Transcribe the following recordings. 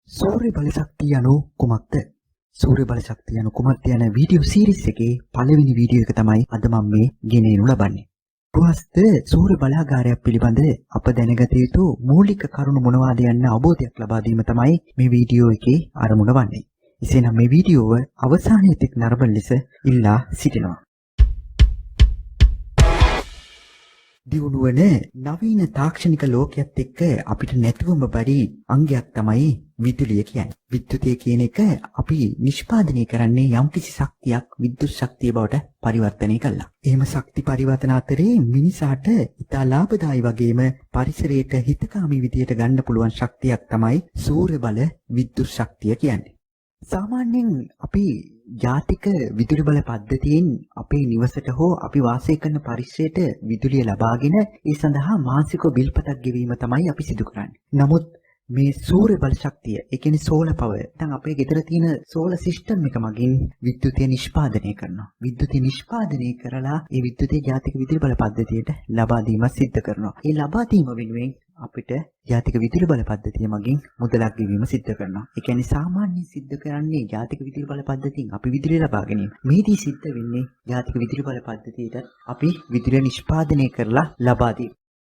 සූර්ය බලශක්තිය යනු කුමක්ද? සූර්ය බලශක්තිය යනු කුමක්ද යන වීඩියෝ සීරීස් එකේ පළවෙනි වීඩියෝ එක තමයි අද මම මේ ගෙනෙනු ලබන්නේ. පුවස්ත සූර්ය බලාගාරයක් පිළිබඳ අප දැනගත යුතු මූලික කරුණු මොනවාද යන්න අවබෝධයක් ලබා දීම තමයි මේ වීඩියෝ එකේ අරමුණ වන්නේ. එසේනම් මේ වීඩියෝව අවසානයේ තෙක් නරඹන ලෙස ඉල්ලා සිටිනවා. දියුණුවන නවීන තාක්ෂණික ලෝකයක් එක්ක අපිට නැතුවම බැරි අංගයක් තමයි විදුලිය කියන්නේ. විද්‍යුතය කියන එක අපි නිෂ්පාදනය කරන්නේ යම්කිසි ශක්තියක් විද්‍යුත් ශක්තිය බවට පරිවර්තනය කළා. එහෙම ශක්ති පරිවර්තන අතරේ මිනිසාට ඉතා ලාභදායී වගේම පරිසරයට හිතකාමී විදියට ගන්න පුළුවන් ශක්තියක් තමයි සූර්ය බල විද්‍යුත් ශක්තිය කියන්නේ. සාමාන්‍යයෙන් අපි ජාතික විදුලි බල පද්ධතියෙන් අපේ නිවසට හෝ අපි වාසය කරන පරිසරයට විදුලිය ලබාගෙන ඒ සඳහා මාසික බිල්පතක් ගෙවීම තමයි අපි සිදු කරන්නේ. නමුත් මේ සූර්ය බල ශක්තිය, ඒ කියන්නේ සෝලර් පවර්, දැන් අපේ ගෙදර තියෙන සෝලර් සිස්ටම් එක මගින් විද්‍යුතය නිෂ්පාදනය කරනවා. විද්‍යුතය නිෂ්පාදනය කරලා ඒ විද්‍යුතය ජාතික විදුලි බල පද්ධතියට ලබා දීමක් සිද්ධ කරනවා. ඒ ලබා දීම වෙනුවෙන් අපිට ජාතික විදුලි බල පද්ධතිය මගින් මුදලක් ගෙවීම සිද්ධ කරනවා. ඒ කියන්නේ සාමාන්‍යයෙන් සිද්ධ කරන්නේ ජාතික විදුලි බල පද්ධතියෙන් අපි විදුලිය ලබා ගැනීම. මේදී සිද්ධ වෙන්නේ ජාතික විදුලි බල පද්ධතියට අපි විදුලිය නිෂ්පාදනය කරලා ලබා දීම.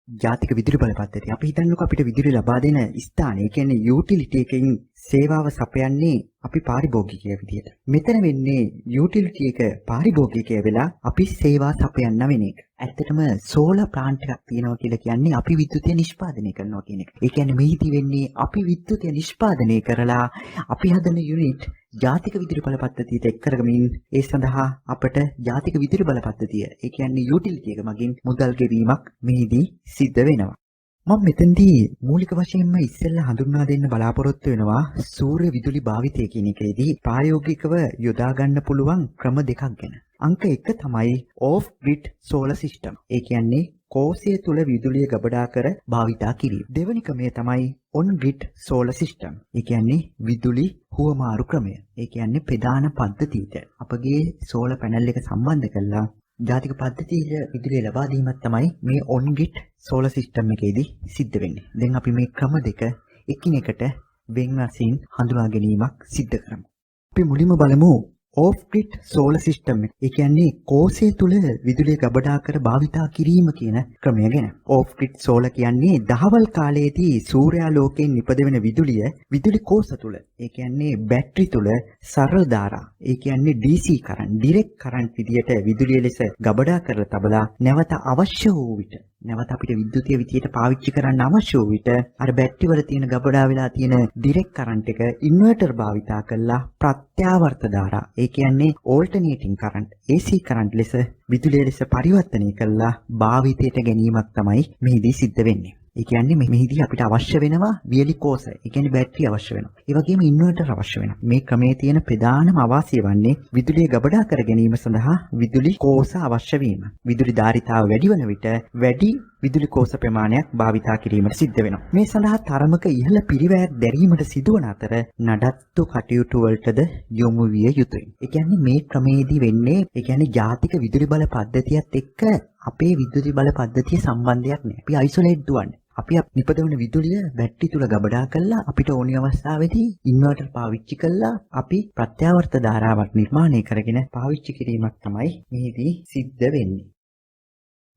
ජාතික විදුලි බල පද්ධතිය අපි හිතන්නකෝ අපිට විදුලිය ලබා දෙන ස්ථානය, ඒ කියන්නේ යූටිලිටි එකකින් සේවාව සපයන්නේ අපි පාරිභෝගිකය විදියට. මෙතන වෙන්නේ යූටිලිටි එක පාරිභෝගිකය වෙලා අපි සේවා සපයන්න වෙන එක. ඇත්තටම සෝලර් ප්ලාන්ට් එකක් තියෙනවා කියලා කියන්නේ අපි විද්‍යුතය නිෂ්පාදනය කරනවා කියන එක. ඒ කියන්නේ මෙහිදී වෙන්නේ අපි විද්‍යුතය නිෂ්පාදනය කරලා අපි හදන යුනිට් ජාතික විදුලි බල පද්ධතියට එක් කරගමින් ඒ සඳහා අපට ජාතික විදුලි බල පද්ධතිය, ඒ කියන්නේ යූටිලිටි එක මගින් මුදල් ගෙවීමක් මෙහිදී සිද්ධ වෙනවා. මම මෙතෙන්දී මූලික වශයෙන්ම ඉස්සෙල්ලා හඳුන්වා දෙන්න බලාපොරොත්තු වෙනවා සූර්ය විදුලි භාවිතය කියන එකේදී ප්‍රායෝගිකව යොදා ගන්න පුළුවන් ක්‍රම දෙකක් ගැන. අංක 1 තමයි off grid solar system. ඒ කියන්නේ කෝෂය තුල විදුලිය ගබඩා කර භාවිතා කිරීම. දෙවෙනි ක්‍රමය තමයි on grid solar system. ඒ කියන්නේ විදුලි හුවමාරු ක්‍රමය. ඒ කියන්නේ ප්‍රධාන පද්ධතියට අපගේ සෝලර් පැනල් එක සම්බන්ධ කරලා ජාතික පද්ධතියේ විදුලිය ලබා දීමක් තමයි මේ on grid solar system එකේදී සිද්ධ වෙන්නේ. දැන් අපි මේ ක්‍රම දෙක එකිනෙකට වෙන් වශයෙන් හඳුනා ගැනීමක් සිද්ධ කරමු. අපි මුලින්ම බලමු off grid solar system එක. ඒ කියන්නේ කෝෂය තුල විදුලිය ගබඩා කර භාවිතා කිරීම කියන ක්‍රමය ගැන. off grid solar කියන්නේ දහවල් කාලයේදී සූර්යාලෝකයෙන් නිපදවෙන විදුලිය විදුලි කෝෂ තුල, ඒ කියන්නේ බැටරි තුල සරල ධාරා, ඒ කියන්නේ DC කරන්ට්, ඩිරෙක්ට් කරන්ට් විදියට විදුලිය ලෙස ගබඩා කරලා තබලා නැවත අවශ්‍ය වූ විට, නැවත අපිට විද්‍යුතය විදියට පාවිච්චි කරන්න අවශ්‍ය වූ විට අර බැටරි වල තියෙන ගබඩා වෙලා තියෙන ඩිරෙක්ට් කරන්ට් එක ඉන්වර්ටර් භාවිතා කරලා ප්‍රත්‍යාවර්ත ධාරා, ඒ කියන්නේ ඕල්ටර්නේටිං කරන්ට්, AC කරන්ට් ලෙස විදුලිය ලෙස පරිවර්තනය කරලා භාවිතයට ගැනීමක් තමයි මෙහිදී සිද්ධ වෙන්නේ. ඒ කියන්නේ මෙහිදී අපිට අවශ්‍ය වෙනවා වියලි කෝෂ, ඒ කියන්නේ බැටරි අවශ්‍ය වෙනවා. ඒ වගේම ඉන්වර්ටර් අවශ්‍ය වෙනවා. මේ ක්‍රමයේ තියෙන ප්‍රධානම අවාසිය වන්නේ විදුලිය ගබඩා කර ගැනීම සඳහා විදුලි කෝෂ අවශ්‍ය වීම. විදුලි ධාරිතාව වැඩි වන විට වැඩි විදුලි කෝෂ ප්‍රමාණයක් භාවිතා කිරීමට සිද්ධ වෙනවා. මේ සඳහා තරමක ඉහළ පිරිවැයක් දැරීමට සිදුවන අතර නඩත්තු කටයුතු වලටද යොමු විය යුතුයි. ඒ කියන්නේ මේ ක්‍රමයේදී වෙන්නේ, ඒ කියන්නේ ජාතික විදුලි බල පද්ධතියත් එක්ක අපේ විදුලි බල පද්ධතිය සම්බන්ධයක් නැහැ. අපි අයිසොලේට් දුවන්නේ. අපි නිපදවන විදුලිය බැටරි තුල ගබඩා කරලා අපිට ඕනි අවස්ථාවේදී ඉන්වර්ටර් පාවිච්චි කරලා අපි ප්‍රත්‍යාවර්ත ධාරාවක් නිර්මාණය කරගෙන පාවිච්චි කිරීමක් තමයි මෙහිදී සිද්ධ වෙන්නේ.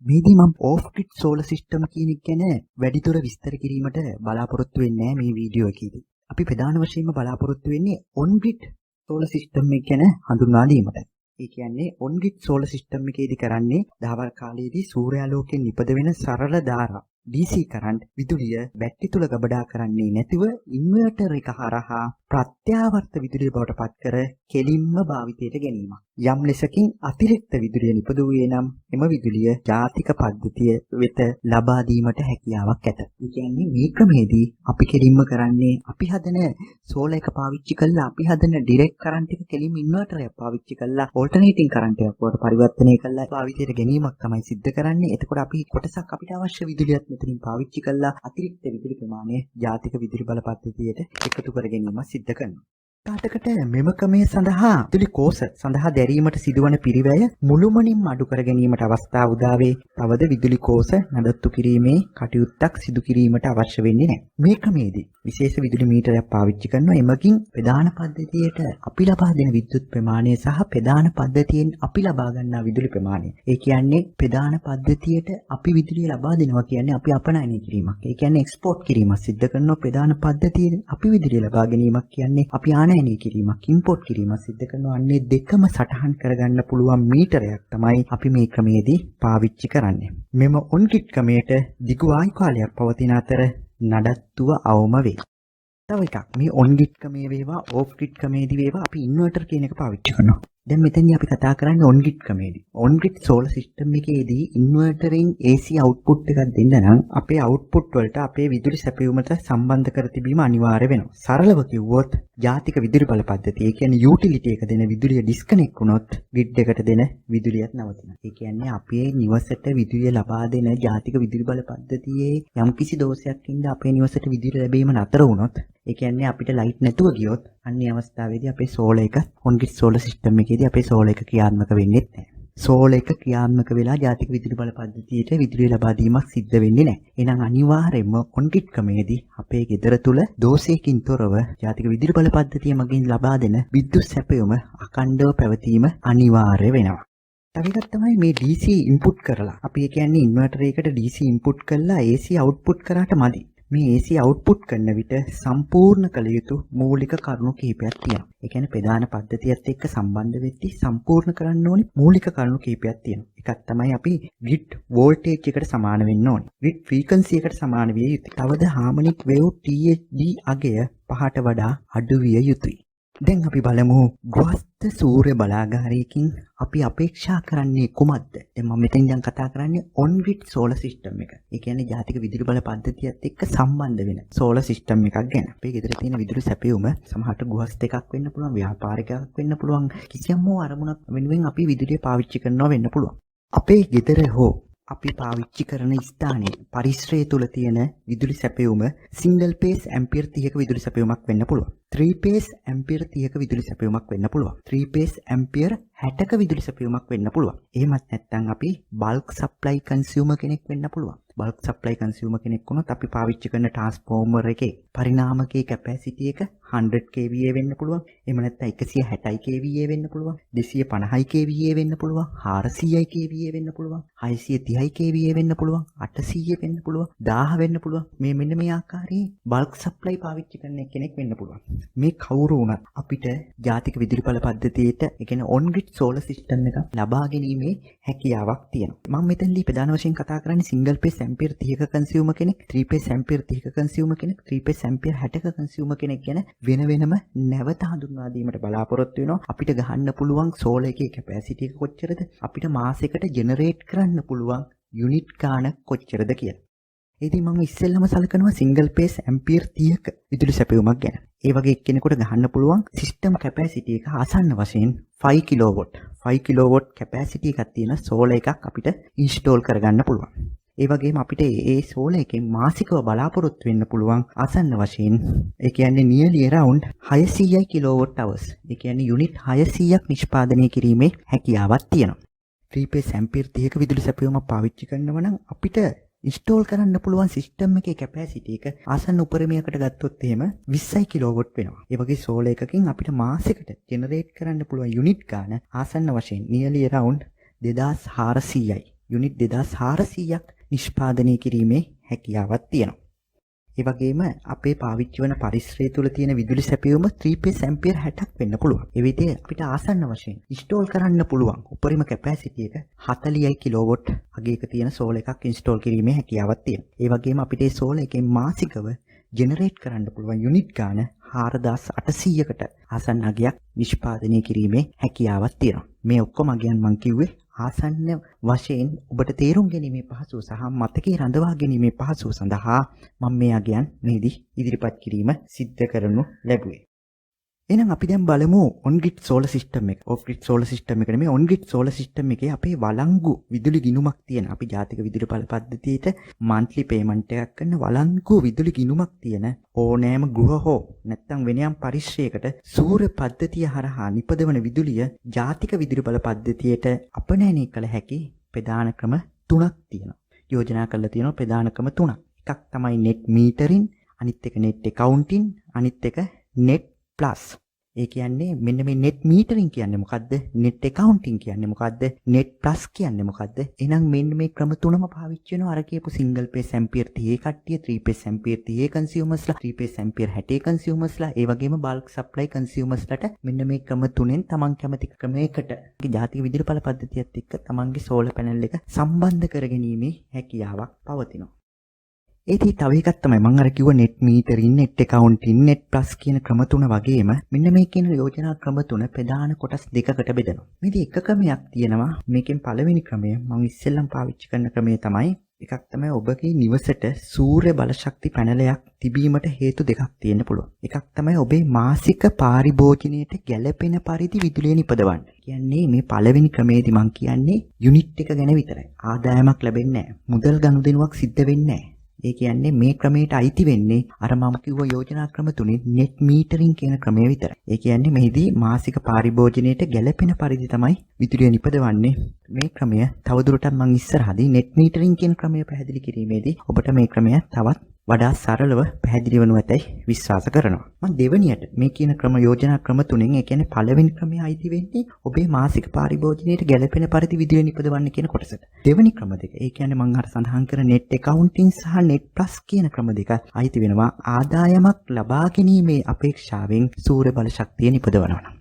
මේදී මම off grid solar system කියන එක ගැන වැඩිදුර විස්තර කිරීමට බලාපොරොත්තු වෙන්නේ නැහැ මේ වීඩියෝ එකේදී. අපි ප්‍රධාන වශයෙන්ම බලාපොරොත්තු වෙන්නේ on grid solar system එක ගැන හඳුන්වා දීමට. ඒ කියන්නේ on grid solar system එකේදී කරන්නේ දහවල් කාලයේදී සූර්යාලෝකයෙන් නිපද වෙන සරල ධාරා DC කරන්ට් විදුලිය බැටරි තුල ගබඩා කරන්නේ නැතිව ඉන්වර්ටර් එක හරහා ප්‍රත්‍යාවර්ත විදුලිය බවට පත් කර කෙලින්ම භාවිතයට ගැනීම. යම් ලෙසකින් අතිරික්ත විදුලිය නිපදුවේ නම් එම විදුලිය ජාතික පද්ධතිය වෙත ලබා දීමට හැකියාවක් ඇත. ඒ කියන්නේ මේ ක්‍රමයේදී අපි කෙලින්ම කරන්නේ අපි හදන සෝලර් එක පාවිච්චි කරලා අපි හදන ඩිරෙක්ට් කරන්ට් එක කෙලින්ම ඉන්වර්ටර් එක පාවිච්චි කරලා ඕල්ටර්නේටිං කරන්ට් එකක් වලට පරිවර්තනය කරලා භාවිතයට ගැනීමක් තමයි සිද්ධ කරන්නේ. එතකොට අපි කොටසක් අපිට අවශ්‍ය විදුලියත් මෙතනින් පාවිච්චි කරලා අතිරික්ත විදුලි ප්‍රමාණය ජාතික විදුලි බල පද්ධතියට එකතු කර ගැනීම සිද්ධ කරනවා. කාටකට මෙම ක්‍රමය සඳහා විදුලි කෝෂ සඳහා දැරීමට සිදුවන පිරිවැය මුළුමනින්ම අඩු කර ගැනීමට අවස්ථාව උදා වේ. තවද විදුලි කෝෂ නඩත්තු කිරීමේ කටයුත්තක් සිදු කිරීමට අවශ්‍ය වෙන්නේ නැහැ. මේ ක්‍රමයේදී විශේෂ විදුලි මීටරයක් පාවිච්චි කරනවා. එමගින් ප්‍රධාන පද්ධතියට අපි ලබා දෙන විද්‍යුත් ප්‍රමාණය සහ ප්‍රධාන පද්ධතියෙන් අපි ලබා ගන්නා විදුලි ප්‍රමාණය. ඒ කියන්නේ ප්‍රධාන පද්ධතියට අපි විදුලිය ලබා දෙනවා කියන්නේ අපි අපනයනය කිරීමක්. ඒ කියන්නේ එක්ස්පෝර්ට් කිරීමක් සිද්ධ කරනවා. ප්‍රධාන පද්ධතියෙන් අපි විදුලිය ලබා ගැනීමක් කියන්නේ අපි ආනයනය කිරීමක්, ඉම්පෝර්ට් කිරීමක් සිද්ධ කරනවා. අන්නේ දෙකම සටහන් කරගන්න පුළුවන් මීටරයක් තමයි අපි මේ ක්‍රමයේදී පාවිච්චි කරන්නේ. මෙම ඔන්-ග්‍රිඩ් ක්‍රමයට දිගු ආයු කාලයක් පවතින අතර නඩත්තුව අවම වේ. තව එකක් මේ ඔන්-ග්‍රිඩ් ක්‍රමයේ වේවා ඕෆ්-ග්‍රිඩ් ක්‍රමයේදී වේවා අපි ඉන්වර්ටර් කියන එක පාවිච්චි කරනවා. දැන් මෙතනදී අපි කතා කරන්නේ ඔන්-ග්‍රිඩ් ක්‍රමයේදී. ඔන්-ග්‍රිඩ් සෝලර් සිස්ටම් එකේදී ඉන්වර්ටරෙන් AC අවුට්පුට් එකක් දෙන්න නම් අපේ අවුට්පුට් වලට අපේ විදුලි සැපයුමට සම්බන්ධ කර තිබීම අනිවාර්ය වෙනවා. සරලව කිව්වොත් ජාතික විදුලි බල පද්ධතිය, ඒ කියන්නේ යූටිලිටි එක දෙන විදුලිය ඩිස්කනෙක්ට් වුණොත් ග්‍රිඩ් එකට දෙන විදුලියත් නවතිනවා. ඒ කියන්නේ අපේ නිවසට විදුලිය ලබා දෙන ජාතික විදුලි බල පද්ධතියේ යම්කිසි දෝෂයක් ඉඳලා අපේ නිවසට විදුලිය ලැබීම නතර වුණොත්, ඒ කියන්නේ අපිට ලයිට් නැතුව ගියොත් අන්නේ අවස්ථාවේදී අපේ සෝලර් එක ඔන්-ග්‍රිඩ් සෝලර් සිස්ටම් එකේදී අපේ සෝලර් එක ක්‍රියාත්මක වෙන්නේ නැහැ. සෝලර් එක ක්‍රියාත්මක වෙලා ජාතික විදුලි බල පද්ධතියට විදුලිය ලබා දීමක් සිද්ධ වෙන්නේ නැහැ. එහෙනම් අනිවාර්යයෙන්ම ඔන්-ග්‍රිඩ් ක්‍රමයේදී අපේ ගෙදර තුල දෝෂයකින් තොරව ජාතික විදුලි බල පද්ධතිය මගින් ලබා දෙන විද්‍යුත් සැපයුම අඛණ්ඩව පැවතීම අනිවාර්ය වෙනවා. තව එකක් තමයි මේ DC ඉන්පුට් කරලා අපි කියන්නේ ඉන්වර්ටර් එකකට DC ඉන්පුට් කරලා AC අවුට්පුට් කරාට මදි. මේ AC අවුට්පුට් කරන විට සම්පූර්ණ කළ යුතු මූලික කරුණු කිහිපයක් තියෙනවා. ඒ කියන්නේ ප්‍රධාන පද්ධතියත් එක්ක සම්බන්ධ වෙද්දී සම්පූර්ණ කරන්න ඕනි මූලික කරුණු කිහිපයක් තියෙනවා. එකක් තමයි අපි ග්‍රිඩ් වෝල්ටේජ් එකට සමාන වෙන්න ඕනි. ග්‍රිඩ් ෆ්‍රීකවන්සි එකට සමාන විය යුතුයි. තවද හාමොනික් වේව් THD අගය 5ට වඩා අඩු විය යුතුයි. දැන් අපි බලමු ගෘහස්ත සූර්ය බලාගාරයකින් අපි අපේක්ෂා කරන්නේ කුමක්ද? දැන් මම මෙතෙන් දැන් කතා කරන්නේ ඔන්-ග්‍රිඩ් සෝලර් සිස්ටම් එක. ඒ කියන්නේ ජාතික විදුලි බල පද්ධතියත් එක්ක සම්බන්ධ වෙන සෝලර් සිස්ටම් එකක් ගැන. අපේ ගෙදර තියෙන විදුලි සැපයුම සමහරට ගෘහස්ත එකක් වෙන්න පුළුවන්, ව්‍යාපාරික එකක් වෙන්න පුළුවන්. කිසියම් හෝ අරමුණක් වෙනුවෙන් අපි විදුලිය පාවිච්චි කරනවා වෙන්න පුළුවන්. අපේ ගෙදර හෝ අපි පාවිච්චි කරන ස්ථානයේ පරිසරය තුල තියෙන විදුලි සැපයුම සිංගල් ෆේස් ඇම්පියර් 30ක විදුලි සැපයුමක් වෙන්න පුළුවන්. 3 ෆේස් ඇම්පියර් 30ක විදුලි සැපයුමක් වෙන්න පුළුවන්. 3 ෆේස් ඇම්පියර් 60ක විදුලි සැපයුමක් වෙන්න පුළුවන්. එහෙමත් නැත්නම් අපි බල්ක් සප්ලයි කන්සියුමර් කෙනෙක් වෙන්න පුළුවන්. බල්ක් සප්ලයි කන්සියුමර් කෙනෙක් වුණොත් අපි පාවිච්චි කරන ට්‍රාන්ස්ෆෝමර් එකේ පරිණාමකයේ කැපැසිටි එක 100 kVA වෙන්න පුළුවන්. එහෙම නැත්නම් 160 kVA වෙන්න පුළුවන්. 250 kVA වෙන්න පුළුවන්. 400 kVA වෙන්න පුළුවන්. 630 kVA වෙන්න පුළුවන්. 800 වෙන්න පුළුවන්. 1000 වෙන්න පුළුවන්. මේ මෙන්න මේ ආකාරයේ බල්ක් සප්ලයි පාවිච්චි කරන කෙනෙක් වෙන්න පුළුවන්. මේ කවුරු වුණත් අපිට ජාතික විදුලි බල පද්ධතියට, ඒ කියන්නේ ඔන්-ග්‍රිඩ් සෝලර් සිස්ටම් එකක් ලබා ගැනීමේ හැකියාවක් තියෙනවා. මම මෙතනදී ප්‍රධාන වශයෙන් කතා කරන්නේ සිංගල් ෆේස් ඇම්පියර් 30ක කන්සියුමර් කෙනෙක්, 3 ෆේස් ඇම්පියර් 30ක කන්සියුමර් කෙනෙක්, 3 ෆේස් ඇම්පියර් 60ක කන්සියුමර් කෙනෙක් ගැන වෙන වෙනම නැවත හඳුන්වා දීමට බලාපොරොත්තු වෙනවා. අපිට ගහන්න පුළුවන් සෝලර් එකේ කැපැසිටි එක කොච්චරද? අපිට මාසෙකට ජෙනරේට් කරන්න පුළුවන් යුනිට් ගාණ කොච්චරද කියලා. ඉතින් මම ඉස්සෙල්ලම සලකනවා සිංගල් ෆේස් ඇම්පියර් 30ක විදුලි සැපයුමක් ගැන. ඒ වගේ එක්කෙනෙකුට ගහන්න පුළුවන් සිස්ටම් කැපැසිටි එක ආසන්න වශයෙන් 5 කිලෝවොට්. 5 කිලෝවොට් කැපැසිටි එකක් තියෙන සෝලර් එකක් අපිට ඉන්ස්ටෝල් කරගන්න පුළුවන්. ඒ වගේම අපිට ඒ සෝලර් එකෙන් මාසිකව බලාපොරොත්තු වෙන්න පුළුවන් ආසන්න වශයෙන්, ඒ කියන්නේ nearly around 600 කිලෝවොට් hours. ඒ කියන්නේ යුනිට් 600ක් නිෂ්පාදනය කිරීමේ හැකියාවක් තියෙනවා. 3 ෆේස් ඇම්පියර් 30ක විදුලි සැපයුමක් පාවිච්චි කරනවා නම් අපිට ඉන්ස්ටෝල් කරන්න පුළුවන් සිස්ටම් එකේ කැපැසිටි එක ආසන්න උපරිමයකට ගත්තොත් එහෙම 20 කිලෝවොට් වෙනවා. ඒ වගේ සෝලර් එකකින් අපිට මාසෙකට ජෙනරේට් කරන්න පුළුවන් යුනිට් ගාන ආසන්න වශයෙන් nearly around 2400යි. යුනිට් 2400ක් නිෂ්පාදනය කිරීමේ හැකියාවක් තියෙනවා. ඒ වගේම අපේ පාවිච්චි වන පරිසරය තුල තියෙන විදුලි සැපයුම 3 ෆේස් ඇම්පියර් 60ක් වෙන්න පුළුවන්. ඒ විදිහේ අපිට ආසන්න වශයෙන් ඉන්ස්ටෝල් කරන්න පුළුවන් උපරිම කැපැසිටි එක 40 කිලෝවොට් අගයක තියෙන සෝලර් එකක් ඉන්ස්ටෝල් කිරීමේ හැකියාවක් තියෙනවා. ඒ වගේම අපිට මේ සෝලර් එකෙන් මාසිකව ජෙනරේට් කරන්න පුළුවන් යුනිට් ගාන 4800කට ආසන්න අගයක් නිෂ්පාදනය කිරීමේ හැකියාවක් තියෙනවා. මේ ඔක්කොම අගයන් මම කිව්වේ ආසන්න වශයෙන් ඔබට තේරුම් ගැනීමේ පහසුව සහ මතකයේ රඳවා ගැනීමේ පහසුව සඳහා මම මේ අගයන් මෙහිදී ඉදිරිපත් කිරීම සිද්ධ කරනු ලැබුවේ. එහෙනම් අපි දැන් බලමු on grid solar system එක. off grid solar system එක නෙමෙයි on grid solar system එකේ අපේ වළංගු විදුලි ගිණුමක් තියෙන. අපි ජාතික විදුලි බල පද්ධතියට monthly payment එකක් කරන වළංගු විදුලි ගිණුමක් තියෙන ඕනෑම ගෘහ හෝ නැත්නම් වෙන යම් පරිශ්‍රයකට සූර්ය පද්ධතිය හරහා නිපදවන විදුලිය ජාතික විදුලි බල පද්ධතියට අපනයනය කළ හැකි ප්‍රධාන ක්‍රම 3ක් තියෙනවා. යෝජනා කරලා තියෙනවා ප්‍රධාන ක්‍රම 3ක්. එකක් තමයි net metering, අනිත් එක net accounting, අනිත් එක net plus. ඒ කියන්නේ මෙන්න මේ net metering කියන්නේ මොකද්ද? net accounting කියන්නේ මොකද්ද? net plus කියන්නේ මොකද්ද? එහෙනම් මෙන්න මේ ක්‍රම තුනම පාවිච්චි වෙනවා. අර කියපු single phase ampere 30 කට්ටිය, 3 phase ampere 30 consumersලා, 3 phase ampere 60 consumersලා, ඒ වගේම bulk supply consumersලාට මෙන්න මේ ක්‍රම තුනෙන් තමන් කැමති ක්‍රමයකට ජාතික විදුලි බල පද්ධතියත් එක්ක තමන්ගේ solar panel එක සම්බන්ධ කරගැනීමේ හැකියාවක් පවතිනවා. ඒකේ තව එකක් තමයි මම අර කිව්ව net metering, net accounting, net plus කියන ක්‍රම තුන වගේම මෙන්න මේ කියන යෝජනා ක්‍රම තුන ප්‍රධාන කොටස් දෙකකට බෙදෙනවා. මේකේ එක ක්‍රමයක් තියෙනවා. මේකෙන් පළවෙනි ක්‍රමය මම ඉස්සෙල්ලම පාවිච්චි කරන ක්‍රමය තමයි එකක් තමයි ඔබගේ නිවසට සූර්ය බල ශක්ති පැනලයක් තිබීමට හේතු දෙකක් තියෙන්න පුළුවන්. එකක් තමයි ඔබේ මාසික පාරිභෝජනයට ගැළපෙන පරිදි විදුලිය නිපදවන්න. කියන්නේ මේ පළවෙනි ක්‍රමයේදී මම කියන්නේ යුනිට් එක ගැන විතරයි. ආදායමක් ලැබෙන්නේ නැහැ. මුදල් ගනුදෙනුවක් සිද්ධ වෙන්නේ නැහැ. ඒ කියන්නේ මේ ක්‍රමයට අයිති වෙන්නේ අර මම කිව්ව යෝජනා ක්‍රම තුනේ net metering කියන ක්‍රමය විතරයි. ඒ කියන්නේ මෙහිදී මාසික පාරිභෝජනයට ගැළපෙන පරිදි තමයි විදුලිය නිපදවන්නේ. මේ ක්‍රමය තවදුරටත් මම ඉස්සරහදී net metering කියන ක්‍රමය පැහැදිලි කිරීමේදී ඔබට මේ ක්‍රමය තවත් වඩා සරලව පැහැදිලි වනු ඇතයි විශ්වාස කරනවා. මම දෙවැනියට මේ කියන ක්‍රම යෝජනා ක්‍රම තුනෙන් ඒ කියන්නේ පළවෙනි ක්‍රමය අයිති වෙන්නේ ඔබේ මාසික පාරිභෝජනයට ගැළපෙන පරිදි විදුලිය නිපදවන්න කියන කොටසට. දෙවැනි ක්‍රම දෙක. ඒ කියන්නේ මම අර සඳහන් කර net accounting සහ net plus කියන ක්‍රම දෙක අයිති වෙනවා ආදායමක් ලබා ගැනීමේ අපේක්ෂාවෙන් සූර්ය බල ශක්තිය නිපදවනවා.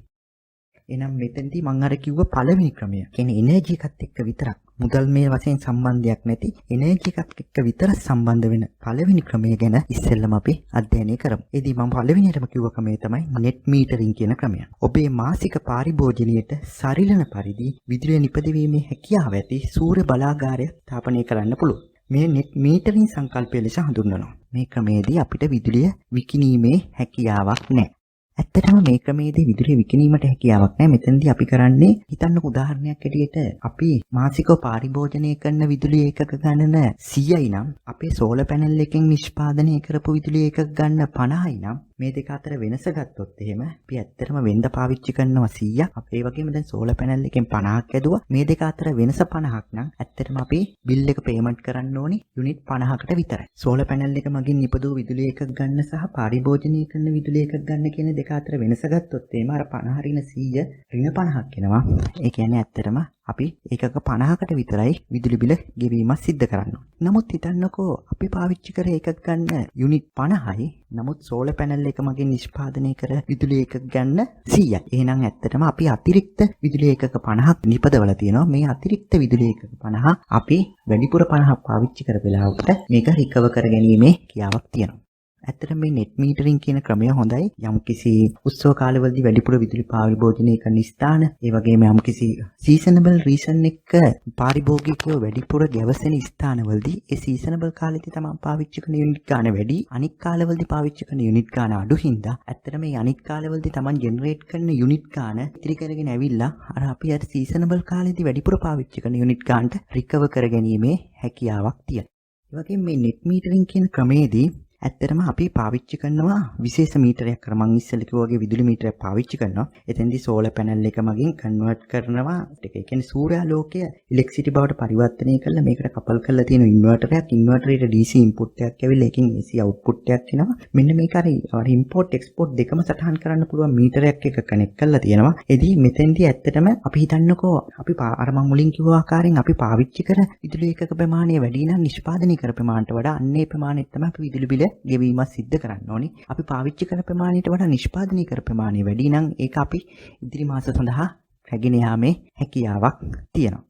එහෙනම් මෙතෙන්දී මම අර කිව්ව පළවෙනි ක්‍රමය කියන්නේ එනර්ජි එකත් එක්ක විතරක් මුදල් මේ වශයෙන් සම්බන්ධයක් නැති එනර්ජි එකත් එක්ක විතර සම්බන්ධ වෙන පළවෙනි ක්‍රමය ගැන ඉස්සෙල්ලම අපි අධ්‍යයනය කරමු. එදී මම පළවෙනියටම කිව්ව ක්‍රමය තමයි net metering කියන ක්‍රමය. ඔබේ මාසික පාරිභෝජනයට සරිලන පරිදි විදුලිය නිපදවීමේ හැකියාව ඇති සූර්ය බලාගාරයක් ස්ථාපනය කරන්න පුළුවන්. මේ net metering සංකල්පය ලෙස හඳුන්වනවා. මේ ක්‍රමයේදී අපිට විදුලිය විකිණීමේ හැකියාවක් නැහැ. ඇත්තටම මේ ක්‍රමයේදී විදුලිය විකිණීමට හැකියාවක් නැහැ. මෙතනදී අපි කරන්නේ හිතන්නකෝ උදාහරණයක් ඇටියට අපි මාසිකව පාරිභෝජනය කරන විදුලිය ඒකක ගණන 100යි නම් අපේ සෝලර් පැනල් එකෙන් නිෂ්පාදනය කරපු විදුලිය ඒකක ගන්න 50යි නම් මේ දෙක අතර වෙනස ගත්තොත් එහෙම අපි ඇත්තටම වෙනද පාවිච්චි කරනවා 100ක්. අපේ වගේම දැන් සෝලර් පැනල් එකෙන් 50ක් ඇදුවා. මේ දෙක අතර වෙනස 50ක් නම් ඇත්තටම අපි බිල් එක පේමන්ට් කරන්න ඕනි යුනිට් 50කට විතරයි. සෝලර් පැනල් එක මගින් නිපදවූ විදුලිය ඒකක ගන්න සහ පාරිභෝජනය කරන විදුලිය ඒකක ගන්න කියන දෙක අතර වෙනස ගත්තොත් එහෙම අර 50 ඍණ 100 ඍණ 50ක් එනවා. ඒ කියන්නේ ඇත්තටම අපි ඒකක 50කට විතරයි විදුලි බිල ගෙවීමක් සිද්ධ කරන්නේ. නමුත් හිතන්නකෝ අපි පාවිච්චි කර ඒකක ගන්න යුනිට් 50යි. නමුත් සෝලර් පැනල් එක මගින් නිෂ්පාදනය කර විදුලි ඒකක ගන්න 100යි. එහෙනම් ඇත්තටම අපි අතිරික්ත විදුලි ඒකක 50ක් නිපදවලා තියෙනවා. මේ අතිරික්ත විදුලි ඒකක 50 අපි වැඩිපුර 50ක් පාවිච්චි කර වෙලාවට මේක රිකවර් කර ගැනීමේ කියාවක් තියෙනවා. ඇත්තටම මේ net metering කියන ක්‍රමය හොඳයි. යම්කිසි උත්සව කාලවලදී වැඩිපුර විදුලි පාරිභෝජනය කරන ස්ථාන, ඒ වගේම යම්කිසි seasonable reason එක පාරිභෝගිකව වැඩිපුර ගැවසෙන ස්ථානවලදී ඒ seasonable කාලෙදී තමයි පාවිච්චි කරන යුනිට් ගාන වැඩි. අනිත් කාලවලදී පාවිච්චි කරන යුනිට් ගාන අඩු හින්දා ඇත්තටම මේ අනිත් කාලවලදී තමයි ජෙනරේට් කරන යුනිට් ගාන ඉතිරි කරගෙන ඇවිල්ලා අර අපි අර seasonable කාලෙදී වැඩිපුර පාවිච්චි කරන යුනිට් ගානට රිකවර් කරගැනීමේ හැකියාවක් තියෙනවා. ඒ වගේම මේ net metering කියන ක්‍රමයේදී ඇත්තටම අපි පාවිච්චි කරනවා විශේෂ මීටරයක් කර මම ඉස්සෙල්ලා කිව්වා වගේ විදුලි මීටරයක් පාවිච්චි කරනවා. එතෙන්දී සෝලර් පැනල් එක මගින් කන්වර්ට් කරනවා. ඒ කියන්නේ සූර්යාලෝකය ඉලෙක්ට්‍රිසිටි බවට පරිවර්තනය කරලා මේකට කපල් කරලා තියෙන ඉන්වර්ටරයක්. ඉන්වර්ටරේට DC ඉන්පුට් එකක් ඇවිල්ලා ඒකෙන් AC අවුට්පුට් එකක් එනවා. මෙන්න මේක අර ඉම්පෝට් එක්ස්පෝට් දෙකම සටහන් කරන්න පුළුවන් මීටරයක් එක කනෙක්ට් කරලා තියෙනවා. එදී මෙතෙන්දී ඇත්තටම අපි හිතන්නකෝ අපි අර මම මුලින් කිව්ව ආකාරයෙන් අපි පාවිච්චි කර විදුලි ඒකක ප්‍රමාණය වැඩි නම් නිෂ්පාදනය කර ප්‍රමාණයට වඩා අන්නේ ප්‍රමාණයට තමයි අපි විදුලි බිල ගෙවීම සිද්ධ කරන්න ඕනේ. අපි පාවිච්චි කරන ප්‍රමාණයට වඩා නිෂ්පාදනය කර ප්‍රමාණය වැඩි නම් ඒක අපි ඉදිරි මාස සඳහා රැගෙන යාමේ හැකියාවක් තියෙනවා.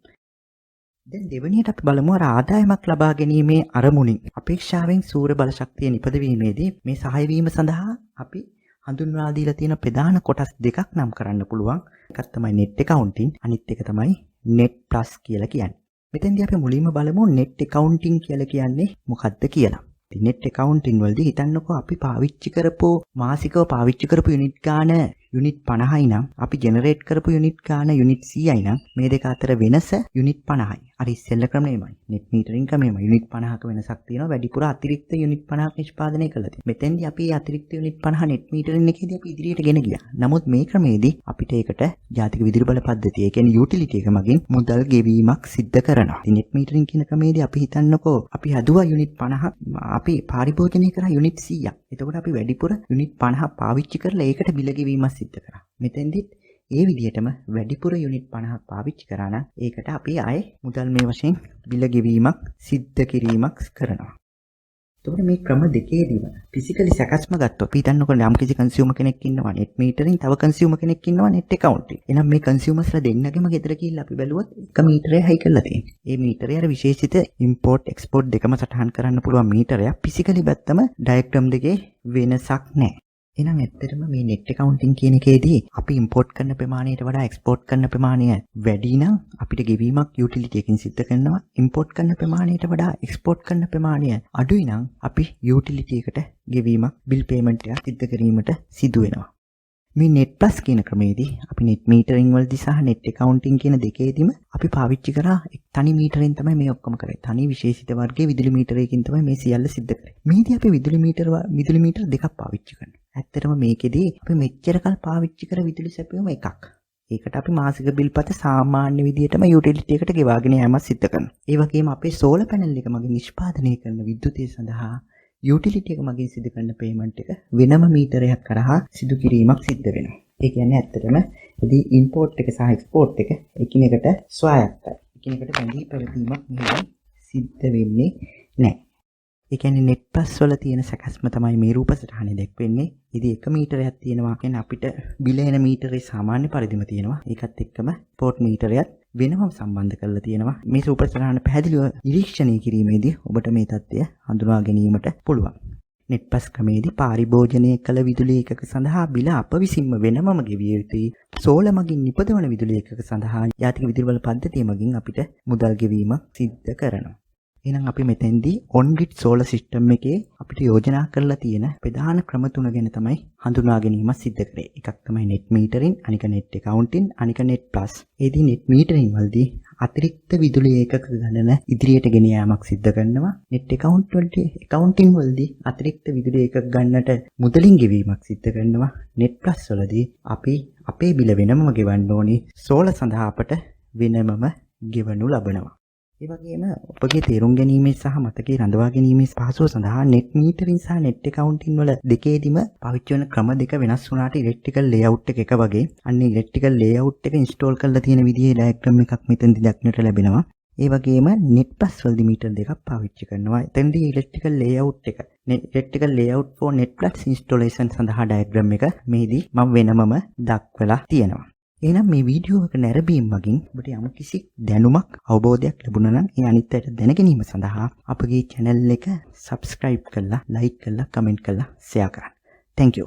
දැන් දෙවෙනියට අපි බලමු අර ආදායමක් ලබා ගැනීමේ අරමුණින් අපේක්ෂාවෙන් සූර්ය බල ශක්තිය නිපදවීමේදී මේ සහාය වීම සඳහා අපි හඳුන්වා දීලා තියෙන ප්‍රධාන කොටස් දෙකක් නම් කරන්න පුළුවන්. එකක් තමයි net accounting, අනිත් එක තමයි net plus කියලා කියන්නේ. මෙතෙන්දී අපි මුලින්ම බලමු net accounting කියලා කියන්නේ මොකක්ද කියලා. net accounting වලදී හිතන්නකෝ අපි පාවිච්චි කරපු මාසිකව පාවිච්චි කරපු යුනිට් ගාන යුනිට් 50යි නම් අපි ජෙනරේට් කරපු යුනිට් ගාන යුනිට් 100යි නම් මේ දෙක අතර වෙනස යුනිට් 50යි. අර ඉස්සෙල්ල ක්‍රමෙමයි. net metering ක්‍රමෙම යුනිට් 50ක වෙනසක් තියෙනවා. වැඩිපුර අතිරික්ත යුනිට් 50ක් නිෂ්පාදනය කළා තියෙනවා. මෙතෙන්දී අපි අතිරික්ත යුනිට් 50 net metering එකේදී අපි ඉදිරියට ගෙන ගියා. නමුත් මේ ක්‍රමයේදී අපිට ඒකට ජාතික විදුලි බල පද්ධතිය, ඒ කියන්නේ යුටිලිටි එක මගින් මුදල් ගෙවීමක් සිද්ධ කරනවා. ඉතින් net metering කියන ක්‍රමයේදී අපි හිතන්නකෝ අපි හදුවා යුනිට් 50ක් අපි පරිභෝජනය කරා යුනිට් 100ක්. එතකොට අපි වැඩිපුර යුනිට් 50ක් පාවිච්චි කරලා ඒකට බිල ගෙවීමක් සිද්ධ කරා. මෙතෙන්දිත් ඒ විදිහටම වැඩිපුර යුනිට් 50ක් පාවිච්චි කරා නම් ඒකට අපි ආයේ මුදල් මේ වශයෙන් බිල ගෙවීමක් සිද්ධ කිරීමක් කරනවා. එතකොට මේ ක්‍රම දෙකේදීම ෆිසිකලි සැකස්ම ගත්තොත් අපි හිතන්නකො යම් කිසි කන්සියුමර් කෙනෙක් ඉන්නවා net metering, තව කන්සියුමර් කෙනෙක් ඉන්නවා net accounting. එහෙනම් මේ කන්සියුමර්ස්ලා දෙන්නගෙම ගෙදර ගිහිල්ලා අපි බැලුවොත් එක මීටරය හයි කරලා තියෙනවා. මේ මීටරය අර විශේෂිත import export දෙකම සටහන් කරන්න පුළුවන් මීටරයක්. ෆිසිකලි බැත්තම ඩයග්‍රෑම් දෙකේ වෙනසක් නැහැ. එහෙනම් ඇත්තටම මේ net accounting කියන එකේදී අපි import කරන ප්‍රමාණයට වඩා export කරන ප්‍රමාණය වැඩි නම් අපිට ගෙවීමක් utility එකකින් සිද්ධ කරනවා. import කරන ප්‍රමාණයට වඩා export කරන ප්‍රමාණය අඩුයි නම් අපි utility එකට ගෙවීමක් bill payment එකක් සිද්ධ කිරීමට සිදු වෙනවා. මේ net plus කියන ක්‍රමයේදී අපි net metering වලදී සහ net accounting කියන දෙකේදීම අපි පාවිච්චි කරා තනි මීටරෙන් තමයි මේ ඔක්කොම කරේ. තනි විශේෂිත වර්ගයේ විදුලි මීටරයකින් තමයි මේ සියල්ල සිද්ධ කරේ. මේදී අපි විදුලි මීටර දෙකක් පාවිච්චි කරනවා. ඇත්තටම මේකෙදී අපි මෙච්චර කල් පාවිච්චි කර විදුලි සැපයුම එකක්. ඒකට අපි මාසික බිල්පත සාමාන්‍ය විදිහටම යුටිලිටි එකට ගෙවාගෙන යෑමක් සිද්ධ කරනවා. ඒ වගේම අපේ සෝලර් පැනල් එක මගින් නිෂ්පාදනය කරන විද්‍යුතය සඳහා යුටිලිටි එක මගින් සිදු කරන පේමන්ට් එක වෙනම මීටරයක් කරහා සිදු කිරීමක් සිද්ධ වෙනවා. ඒ කියන්නේ ඇත්තටම එදී ඉම්පෝර්ට් එක සහ එක්ස්පෝර්ට් එක එකිනෙකට ස්වායත්තයි. එකිනෙකට බැඳී පැවතීමක් මෙහෙම සිද්ධ වෙන්නේ නැහැ. ඒ කියන්නේ net plus වල තියෙන සැකස්ම තමයි මේ රූප සටහනේ දැක්වෙන්නේ. ඉතින් 1 මීටරයක් තියෙනවා කියන්නේ අපිට බිල එන මීටරේ සාමාන්‍ය පරිදිම තියෙනවා. ඒකත් එක්කම පෝට් මීටරයත් වෙනම සම්බන්ධ කරලා තියෙනවා. මේ රූප සටහන පැහැදිලිව නිරීක්ෂණය කිරීමේදී ඔබට මේ தත්ත්වය හඳුනා ගැනීමට පුළුවන්. net plus ක්‍රමයේදී පරිභෝජනය කළ විදුලි එකක සඳහා බිල අප විසින්ම වෙනමම ගෙවිය යුතුයි. සෝලර් මගින් නිපදවන විදුලි එකක සඳහා ජාතික විදුලි බල පද්ධතිය මගින් අපිට මුදල් ගෙවීමක් සිද්ධ කරනවා. එහෙනම් අපි මෙතෙන්දී on grid solar system එකේ අපිට යෝජනා කරලා තියෙන ප්‍රධාන ක්‍රම තුන ගැන තමයි හඳුනා ගැනීම සිද්ධ කරේ. එකක් තමයි net metering, අනික net accounting, අනික net plus. ඒදී net metering වලදී අතිරික්ත විදුලි ඒකක ගණන ඉදිරියට ගෙන යාමක් සිද්ධ කරනවා. net accounting වලදී අතිරික්ත විදුලි ඒකක ගන්නට මුදලින් ගෙවීමක් සිද්ධ කරනවා. net plus වලදී අපි අපේ බිල වෙනමම ගෙවන්න ඕනේ. සෝලර් සඳහා අපට වෙනමම ගෙවනු ලබනවා. ඒ වගේම ඔබගේ තේරුම් ගැනීමේ සහ මතකයේ රඳවා ගැනීමේ පහසුව සඳහා net metering සහ net accounting වල දෙකේදීම පාවිච්චි වන ක්‍රම දෙක වෙනස් වුණාට electrical layout එක වගේ අන්න electrical layout එක install කරලා තියෙන විදිහේ diagram එකක් මෙතනදී දක්නට ලැබෙනවා. ඒ වගේම net plus වලදී මීටර දෙකක් පාවිච්චි කරනවා. එතනදී electrical layout එක electrical layout for net plus installation සඳහා diagram එක මේදී මම වෙනමම දක්වලා තියෙනවා. එහෙනම් මේ වීඩියෝ එක නැරඹීම මගින් ඔබට යම් කිසි දැනුමක් අවබෝධයක් ලැබුණා නම් ඒ අනිත් අයට දැන ගැනීම සඳහා අපගේ channel එක subscribe කරලා like කරලා comment කරලා share කරන්න. Thank you.